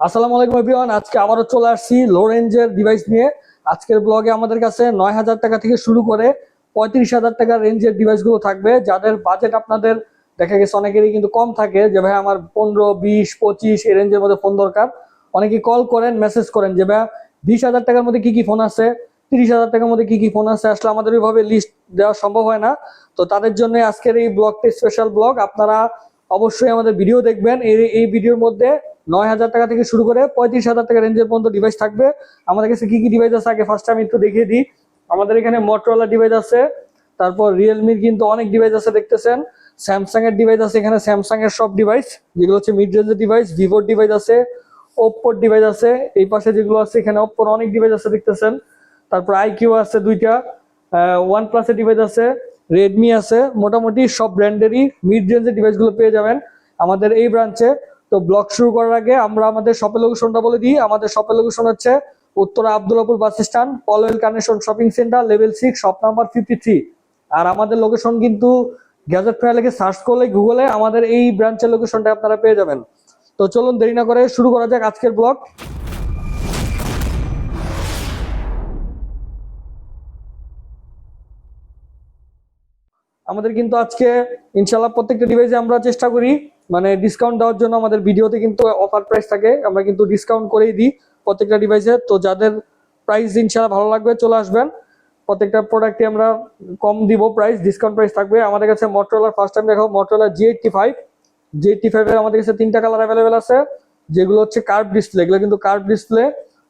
আসসালামু আলাইকুম এভরিওয়ান। আজকে আবারও চলে আসছি লো রেঞ্জের ডিভাইস নিয়ে। আজকের ব্লগে আমাদের কাছে 9,000 টাকা থেকে শুরু করে 35,000 টাকার রেঞ্জের ডিভাইসগুলো থাকবে। যাদের বাজেট আপনাদের দেখা গেছে অনেকেরই কিন্তু কম থাকে, যে ভাই আমার 15, 20, 25 এই রেঞ্জের মধ্যে ফোন দরকার। অনেকেই কল করেন, মেসেজ করেন যে ভাই 20,000 টাকার মধ্যে কি কি ফোন আছে, 30,000 টাকার মধ্যে কি কি ফোন আছে। আসলে আমাদের ওইভাবে লিস্ট দেওয়া সম্ভব হয় না, তো তাদের জন্য আজকের এই ব্লগটি স্পেশাল ব্লগ। আপনারা অবশ্যই আমাদের ভিডিও দেখবেন। এই ভিডিওর মধ্যে 9,000 টাকা থেকে শুরু করে 35,000 টাকা রেঞ্জের পর্যন্ত ডিভাইস থাকবে। আমাদের কাছে কি কি ডিভাইস আছে আগে ফার্স্ট আমি একটু দেখিয়ে দিই। আমাদের এখানে মোটরোলা ডিভাইস আছে, তারপর রিয়েলমির কিন্তু অনেক ডিভাইস আছে দেখতেছেন, স্যামসাং এর ডিভাইস আছে, এখানে স্যামসাং এর সব ডিভাইস যেগুলো হচ্ছে মিড রেঞ্জের ডিভাইস, ভিভোর ডিভাইস আছে, ওপ্পোর ডিভাইস আছে, এই পাশে যেগুলো আছে এখানে ওপ্পোর অনেক ডিভাইস আছে দেখতেছেন। তারপর আইকিউ আছে দুইটা, ওয়ান প্লাসের ডিভাইস আছে, রেডমি আছে, মোটামুটি সব ব্র্যান্ডেরই মিড রেঞ্জের ডিভাইসগুলো পেয়ে যাবেন আমাদের এই ব্রাঞ্চে। তো ব্লগ শুরু করার আগে আমরা আমাদের শপের লোকেশনটা বলে দিই। আমাদের শপের লোকেশন হচ্ছে Uttara Abdullahpur bus stand, Polwel connection shopping centre, level 6, shop number 53। আর আমাদের লোকেশন কিন্তু গ্যাজেট ফেয়ার লিখে সার্চ করলে গুগলে আমাদের এই ব্রাঞ্চের লোকেশনটা আপনারা পেয়ে যাবেন। তো চলুন দেরি না করে শুরু করা যাক আজকের ব্লগ। আমাদের কিন্তু আজকে ইনশাল্লাহ প্রত্যেকটা ডিভাইসে আমরা চেষ্টা করি মানে ডিসকাউন্ট দেওয়ার জন্য। আমাদের ভিডিওতে কিন্তু অফার প্রাইস থাকে, আমরা কিন্তু ডিসকাউন্ট করেই দিই প্রত্যেকটা ডিভাইসে। তো যাদের প্রাইস ইনশাল্লাহ ভালো লাগবে চলে আসবেন, প্রত্যেকটা প্রোডাক্টে আমরা কম দিব, প্রাইস ডিসকাউন্ট প্রাইস থাকবে। আমাদের কাছে মোটরোলার ফার্স্ট টাইম দেখাবো মোটরোলা G85 এর আমাদের কাছে 3টা কালার অ্যাভেলেবেল আছে, যেগুলো হচ্ছে কার্ভ ডিসপ্লে। এগুলো কিন্তু কার্ভ ডিসপ্লে।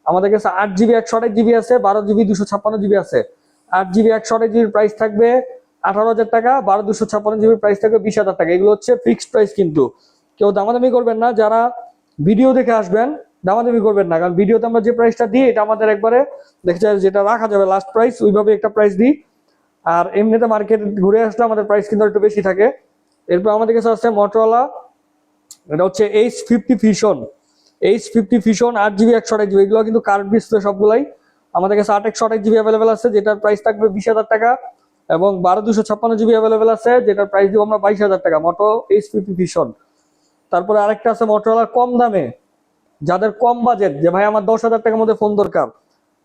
আমাদের কাছে 8GB 128GB আছে, 12GB 256GB আছে। 8GB 128GB প্রাইস থাকবে 18,000 টাকা, 12 256GB প্রাইস থাকবে 20,000 টাকা। এগুলো হচ্ছে ফিক্সড প্রাইস, কিন্তু কেউ দামাদামি করবেন না। যারা ভিডিও দেখে আসবেন দামাদামি করবেন না, কারণ ভিডিওতে আমরা যে প্রাইসটা দিই এটা আমাদের একবারে দেখা যায় যেটা রাখা যাবে লাস্ট প্রাইস, ওইভাবে একটা প্রাইস দিই। আর এমনিতে মার্কেট ঘুরে আসলে আমাদের প্রাইস কিন্তু একটু বেশি থাকে। এরপর আমাদের কাছে আছে মোটরোলা, এটা হচ্ছে H50 ফিশন 8GB 128GB। এগুলো কিন্তু কার্ভ ডিসপ্লে সবগুলাই। আমাদের কাছে 8 128GB অ্যাভেলেবেল আছে, যেটার প্রাইস থাকবে 20,000 টাকা, এবং 12 256GB অ্যাভেলেবেল আছে, যেটার প্রাইস দিব আমরা 22,000 টাকা, মোটো H50 ফিশন। তারপরে আরেকটা আছে মোটরোলার কম দামে, যাদের কম বাজেট, যে ভাই আমার 10,000 টাকার মধ্যে ফোন দরকার,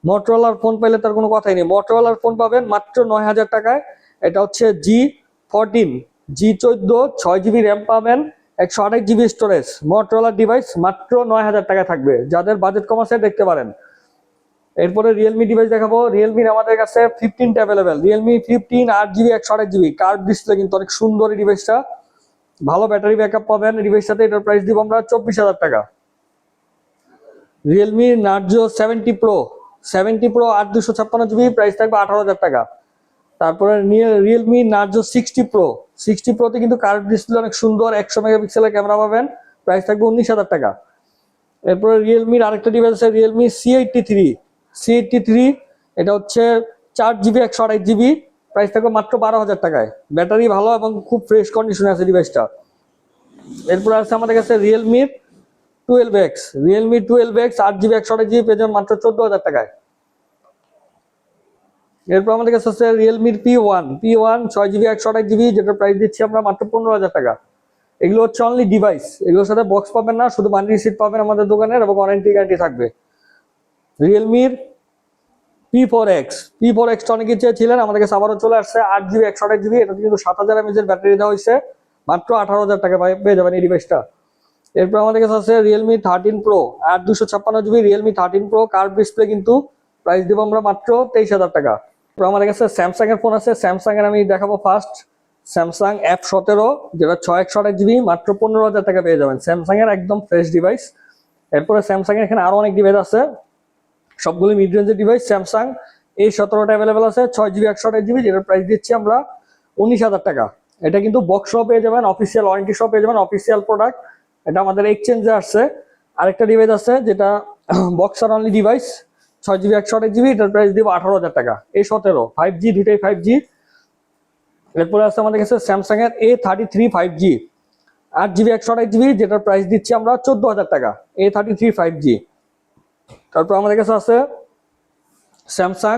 মোটরোলার ফোন পাইলে তার কোনো কথাই নেই। মোটরোলার ফোন পাবেন মাত্র 9,000 টাকায়। এটা হচ্ছে G14 6GB র্যাম পাবেন, 128GB স্টোরেজ, মোটরোলার ডিভাইস মাত্র 9,000 টাকা থাকবে। যাদের বাজেট কম আছে দেখতে পারেন। এরপরে রিয়েলমি ডিভাইস দেখাবো। রিয়েলমির আমাদের কাছে 15টা available, Realme 15 8GB 128GB curve display, কিন্তু অনেক সুন্দর এই ডিভাইসটা, ভালো ব্যাটারি ব্যাকআপ পাবেন ডিভাইসটাতে। এটার প্রাইস দিব আমরা 24,000 টাকা। Realme Narzo 70 pro 8 256GB price থাকবে 18,000 টাকা। তারপরে রিয়েলমি নার্জো 60 প্রোতে কিন্তু কার্ভ ডিসপ্লে, অনেক সুন্দর 100 মেগাপিক্সেলের ক্যামেরা পাবেন, প্রাইস থাকবে 19,000 টাকা। এরপরে রিয়েলমির আরেকটা ডিভাইস আছে রিয়েলমি C83। এটা হচ্ছে 4GB 128GB, প্রাইস থাকবে মাত্র 12,000 টাকায়। ব্যাটারি ভালো এবং খুব ফ্রেশ কন্ডিশনে আছে ডিভাইসটা। এরপর আছে আমাদের কাছে রিয়েলমি 12X 8GB 128GB পেয়ে যাবেন মাত্র 14,000 টাকায়। এরপর আমাদের কাছে আছে রিয়েলমির P1 6GB 128GB, যেটার প্রাইস দিচ্ছি আমরা মাত্র 15,000 টাকা। এগুলো হচ্ছে অনলি ডিভাইস, এগুলোর সাথে বক্স পাবেন না, শুধু মানি রিসিট পাবেন আমাদের দোকানের, এবং ওয়ারেন্টি গ্যারান্টি থাকবে। রিয়েলমির P4X অনেকে চেয়েছিলেন, আমাদের কাছে আবারও চলে আসছে 8GB 128GB। এটা কিন্তু 7,000 mAh ব্যাটারি দেওয়া হয়েছে, মাত্র 18,000 টাকা পেয়ে যাবেন এই ডিভাইসটা। এরপর আমাদের কাছে আছে Realme 13 Pro 8 256GB, Realme 13 Pro curve display, কিন্তু প্রাইস দিব আমরা মাত্র 23,000 টাকা। এরপর আমাদের কাছে স্যামসাং এর ফোন আছে। স্যামসাং এর আমি দেখাবো ফার্স্ট স্যামসাং F17, যেটা 6 128GB, মাত্র 15,000 টাকা পেয়ে যাবেন। স্যামসাং এর একদম ফ্রেশ ডিভাইস। এরপরে স্যামসাং এর এখানে আরো অনেক ডিভাইস আছে, সবগুলো মিড রেঞ্জের ডিভাইস। স্যামসাং A17টা অ্যাভেলেবেল আছে 6GB 128GB, যেটার প্রাইস দিচ্ছি আমরা 19,000 টাকা। এটা কিন্তু বক্স সহ পেয়ে যাবেন, অফিসিয়াল ওয়ারেন্টি সহ পেয়ে যাবেন, অফিসিয়াল প্রোডাক্ট। এটা আমাদের এক্সচেঞ্জে আসছে। আরেকটা ডিভাইস আছে যেটা boxer only device, 6GB 128GB, এটার প্রাইস দিব 18,000 টাকা। A17 5G, দুইটাই 5G। এরপরে আছে আমাদের কাছে স্যামসাং এর A33 5G 8GB 128GB, যেটার প্রাইস দিচ্ছি আমরা 14,000 টাকা। A33 5G। তারপর আমাদের কাছে আছে Samsung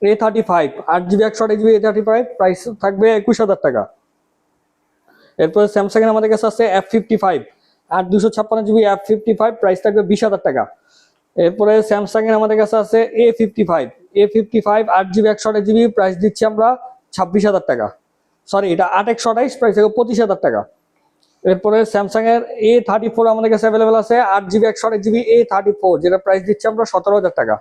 A35 8GB 128GB, A35 price থাকবে 21,000 টাকা। এরপরে স্যামসাং এর আমাদের কাছে আছে F55 8 256 জিবি F55 প্রাইস থাকবে 20,000 টাকা। এরপরে স্যামসাং এর আমাদের কাছে আছে A55 8 জিবি 128 জিবি প্রাইস দিচ্ছি আমরা 26,000 টাকা। সরি, এটা 8 128 প্রাইস থাকবে 25,000 টাকা। এরপরে স্যামসাং এর A34 আমাদের কাছে অ্যাভেলেবেল আছে 8 জিবি 128 জিবি A34, যেটা প্রাইস দিচ্ছি আমরা 17,000 টাকা।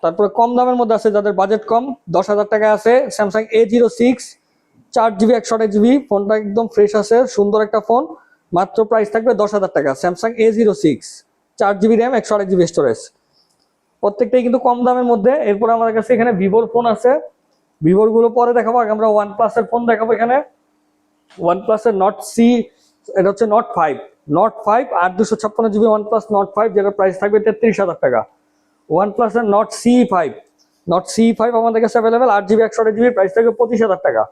তারপরে কম দামের মধ্যে আছে, যাদের বাজেট কম 10,000 টাকা আছে স্যামসাং A06 4 জিবি 128 জিবি, ফোনটা একদম ফ্রেশ আছে, সুন্দর একটা ফোন, মাত্র প্রাইস থাকবে 10,000 টাকা। Samsung A06 4 GB RAM 128 GB storage, প্রত্যেকটাই কিন্তু কম দামের মধ্যে। এরপর আমাদের কাছে এখানে ভিভোর ফোন আছে, ভিভোর গুলো পরে দেখাবো, আগে আমরা ওয়ানপ্লাস এর ফোন দেখাবো। এখানে ওয়ানপ্লাস এর নট সি, এটা হচ্ছে নট 5 8 256 জিবি ওয়ানপ্লাস নট 5, যেটা প্রাইস থাকবে 33,000 টাকা। ওয়ানপ্লাস এর নট সি ফাইভ আমাদের কাছে অ্যাভেলেবেল 8 জিবি 128 জিবি, প্রাইস থাকবে 25,000 টাকা।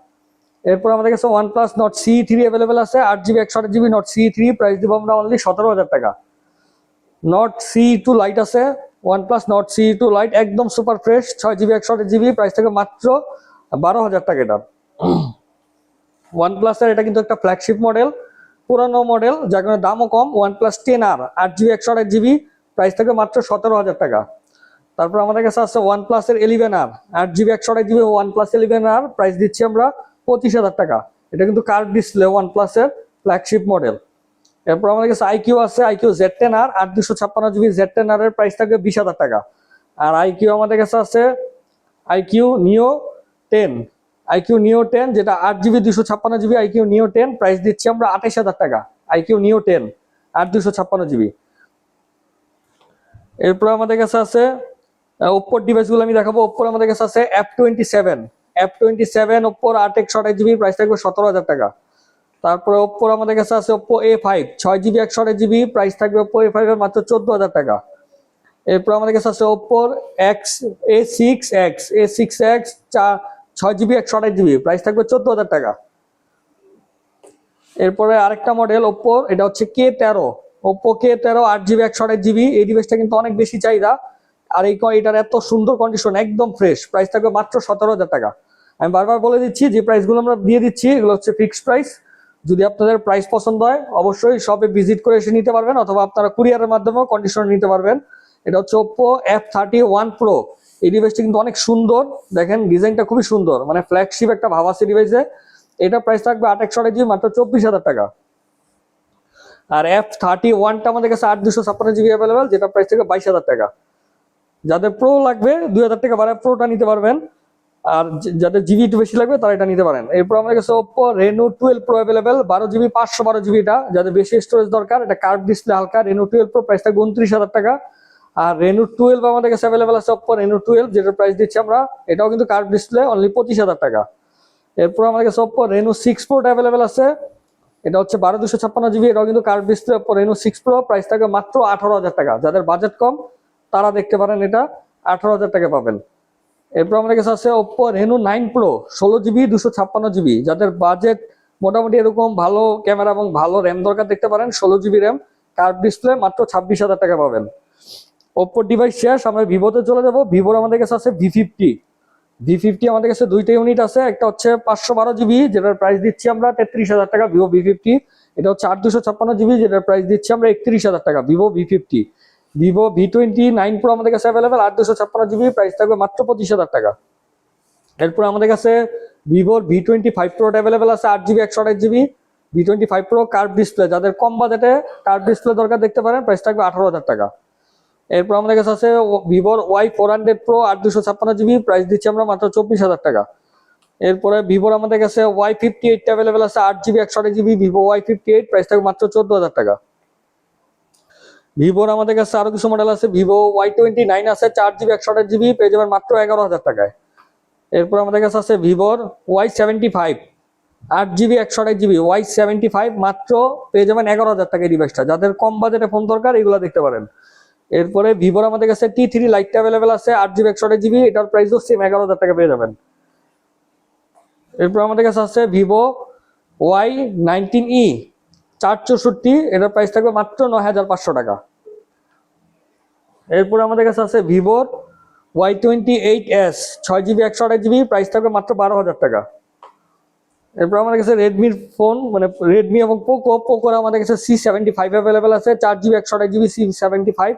এরপর আমাদের কাছে ওয়ানপ্লাস নট সি3 অ্যাভেলেবেল আছে 8 GB 128 GB not C3, price দিব আমরা অনলি 17,000 টাকা। নট সি2 লাইট আছে, ওয়ানপ্লাস নট সি2 লাইট একদম super fresh 6 GB 128 GB, price থাকবে মাত্র 12,000 টাকা। এটা ওয়ানপ্লাস এর, এটা কিন্তু একটা ফ্ল্যাগশিপ মডেল, পুরানো মডেল, যার কারণে দামও কম। OnePlus 10R 8 GB 128 GB, price থাকবে মাত্র 17,000 টাকা। তারপর আমাদের কাছে আছে ওয়ানপ্লাস এর 11R 8 GB 128 GB, OnePlus 11R price দিচ্ছি আমরা 25,000 টাকা। এটা কিন্তু কার্ভ ডিসপ্লে, ওয়ানপ্লাস এর ফ্ল্যাগশিপ মডেল। এরপর আমাদের কাছে আইকিউ আছে, আইকিউ Z10R 8 256 জিবি, Z10R এর প্রাইস থাকবে 20,000 টাকা। আর আইকিউ আমাদের কাছে আছে আইকিউ নিও 10, যেটা 8 জিবি 256 জিবি, আইকিউ নিও 10 প্রাইস দিচ্ছি আমরা 28,000 টাকা। আইকিউ নিও 10 8 256 জিবি। এরপর আমাদের কাছে আছে ওপ্পোর ডিভাইস গুলো আমি দেখাবো। ওপ্পোর আমাদের কাছে আছে F27 ওপ্পোর 8 128 জিবি, প্রাইস থাকবে 17,000 টাকা। তারপরে ওপ্পোর আমাদের কাছে আছে Oppo A5 6 GB 128 GB, price থাকবে ওপ্পো A5 এর মাত্র 14,000 টাকা। এরপর আমাদের কাছে আছে ওপ্পোর A6X 6 জিবি 128 জিবি, প্রাইস থাকবে 14,000 টাকা। এরপরে আরেকটা মডেল ওপ্পোর, এটা হচ্ছে ওপ্পো K13 8 জিবি 128 জিবি, এই ডিভাইসটা কিন্তু অনেক বেশি চাহিদা। আর এটার এত সুন্দর কন্ডিশন, একদম ফ্রেশ, প্রাইস থাকবে মাত্র 17,000 টাকা। আমি বারবার বলে দিচ্ছি, যে প্রাইসগুলো আমরা দিয়ে দিচ্ছি এগুলো হচ্ছে ফিক্সড প্রাইস। যদি আপনাদের প্রাইস পছন্দ হয় অবশ্যই শপে ভিজিট করে এসে নিতে পারবেন, অথবা আপনারা কুরিয়ারের মাধ্যমেও কন্ডিশন নিতে পারবেন। এটা হচ্ছে ওপ্পো F31 Pro, এই ডিভাইসটা কিন্তু অনেক সুন্দর, দেখেন ডিজাইনটা খুবই সুন্দর, মানে ফ্ল্যাগশিপ একটা ভাব আছে ডিভাইসে। এটা প্রাইস থাকবে 8 128 জিবি মাত্র 24,000 টাকা। আর F31টা আমাদের কাছে 8 256 জিবি অ্যাভেলেবেল, যেটা প্রাইস থেকে 22,000 টাকা। যাদের প্রো লাগবে 2,000 টাকা বাড়ায় প্রোটা নিতে পারবেন, আর যাদের জিবি একটু বেশি লাগবে তারা এটা নিতে পারেন। এরপর আমাদের কাছে Oppo Reno 12 pro available 12 GB 512 GB, এটা যাদের বেশি স্টোরেজ দরকার, এটা কার্ভ ডিসপ্লে হালকা রেনো 12 প্রো, প্রাইস থাকবে 29,000 টাকা। আর রেনো 12 আমাদের কাছে অ্যাভেলেবেল আছে ওপ্পো রেনো 12, যেটার প্রাইস দিচ্ছি আমরা, এটাও কিন্তু কার্ভ ডিসপ্লে, অনলি 25,000 টাকা। এরপর আমাদের কাছে ওপ্পো রেনো 6 প্রো অ্যাভেলেবেল আছে, এটা হচ্ছে 12 256 জিবি, এটাও কিন্তু curve display, Oppo Reno 6 pro, price থাকবে মাত্র 18,000 টাকা। যাদের বাজেট কম তারা দেখতে পারেন, এটা 18,000 টাকা পাবেন। এরপর আমাদের কাছে আছে Oppo Reno 9 pro 16 GB 256 GB, যাদের বাজেট মোটামুটি এরকম ভালো ক্যামেরা এবং ভালো র্যাম দরকার, দেখতে পারেন 16 জিবি র্যাম, কার্ভ ডিসপ্লে, মাত্র 26,000 টাকা পাবেন। ওপ্পো ডিভাইস শেষ, আমরা ভিভোতে চলে যাব। ভিভোর আমাদের কাছে আছে V50 আমাদের কাছে দুইটা ইউনিট আছে, একটা হচ্ছে 512 জিবি, যেটার প্রাইস দিচ্ছি আমরা 33,000 টাকা ভিভো V50। এটা হচ্ছে 8 256 জিবি, যেটার প্রাইস দিচ্ছি আমরা 31,000 টাকা Vivo V50। Vivo V29 pro আমাদের কাছে অ্যাভেলেবেল 8 256 জিবি, প্রাইস থাকবে মাত্র 25,000 টাকা। এরপর আমাদের কাছে ভিভোর V25 প্রো অ্যাভেলেবেল আছে 8 GB 128 GB, V25 pro curve display, যাদের কম বাজেটে কার্ভ ডিসপ্লে দরকার দেখতে পারেন, প্রাইস থাকবে 18,000 টাকা। এরপর আমাদের কাছে আছে ভিভোর Y400 প্রো 8 256 জিবি, প্রাইস দিচ্ছি আমরা মাত্র 24,000 টাকা। এরপরে ভিভোর আমাদের কাছে Y58 অ্যাভেলেবেল আছে 8 GB 128 GB, Vivo Y58 price থাকবে মাত্র 14,000 টাকা। ভিভোর আমাদের কাছে আরো কিছু মডেল আছে, ভিভো Y29 আছে 4 জিবি 128 জিবি, পেয়ে যাবেন মাত্র 11,000 টাকায়। এরপর আমাদের কাছে আছে ভিভোর Y75 8 জিবি 128 জিবি, Y75 মাত্র পেয়ে যাবেন 11,000 টাকায় ডিভাইসটা। যাদের কম বাজেটে ফোন দরকার এগুলো দেখতে পারেন। এরপরে ভিভোর আমাদের কাছে T3 লাইটটা অ্যাভেলেবেল আছে 8 জিবি 128 জিবি, এটার প্রাইসও সেম 11,000 টাকা পেয়ে যাবেন। এরপর আমাদের কাছে আছে ভিভো Y19e 464, এটার প্রাইস থাকবে মাত্র 9,500 টাকা। এরপর আমাদের কাছে আছে ভিভোর Y28s 6 জিবি 128 জিবি, প্রাইস থাকবে মাত্র 12,000 টাকা। এরপর আমাদের কাছে রেডমির ফোন মানে রেডমি এবং পোকোর আমাদের কাছে C75 অ্যাভেলেবেল আছে, 4GB 128GB C75,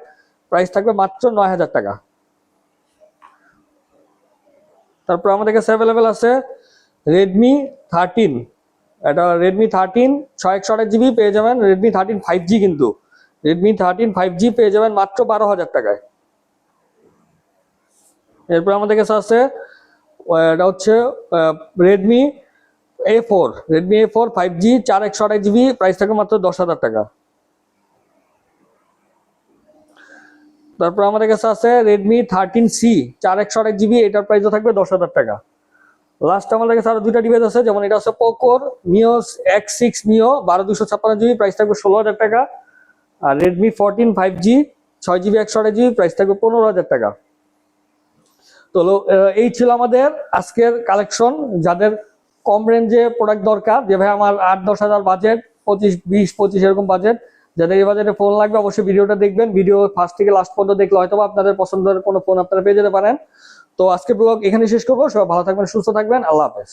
প্রাইস থাকবে মাত্র 9000 টাকা। তারপর আমাদের কাছে অ্যাভেলেবেল আছে রেডমি 13, এটা রেডমি 13 6128GB পেয়ে যাবেন, রেডমি 13 5G, কিন্তু রেডমি 13 5G পেয়ে যাবেন মাত্র 12000 টাকায়। এরপর আমাদের কাছে আছে এটা হচ্ছে Redmi A4 5G 4128GB, price থাকবে মাত্র 10000 টাকা। তারপর আমাদের কাছে আছে রেডমি 13C 4128GB, এটার প্রাইসও থাকবে 10000 টাকা। লাস্ট আমাদের কাছে আরো দুইটা ডিভাইস আছে, যেমন এটা হচ্ছে পোকোর Neo X6 Neo 12256GB, price থাকবে 16000 টাকা। আর Redmi 14 5G 6GB 128GB, price থাকবে 15000 টাকা। তো এই ছিল আমাদের আজকের কালেকশন। যাদের কম রেঞ্জে প্রোডাক্ট দরকার, যে ভাই আমার 8-10 হাজার বাজেট, 20-25 এরকম বাজেট, যাদের এই বাজেটে ফোন লাগবে অবশ্যই ভিডিওটা দেখবেন। ভিডিও ফার্স্ট থেকে লাস্ট পর্যন্ত দেখলে হয়তো আপনাদের পছন্দের কোনো ফোন আপনারা পেয়ে যেতে পারেন। তো আজকের ব্লগ এখানে শেষ করবো। সবাই ভালো থাকবেন, সুস্থ থাকবেন, আল্লাহ হাফেজ।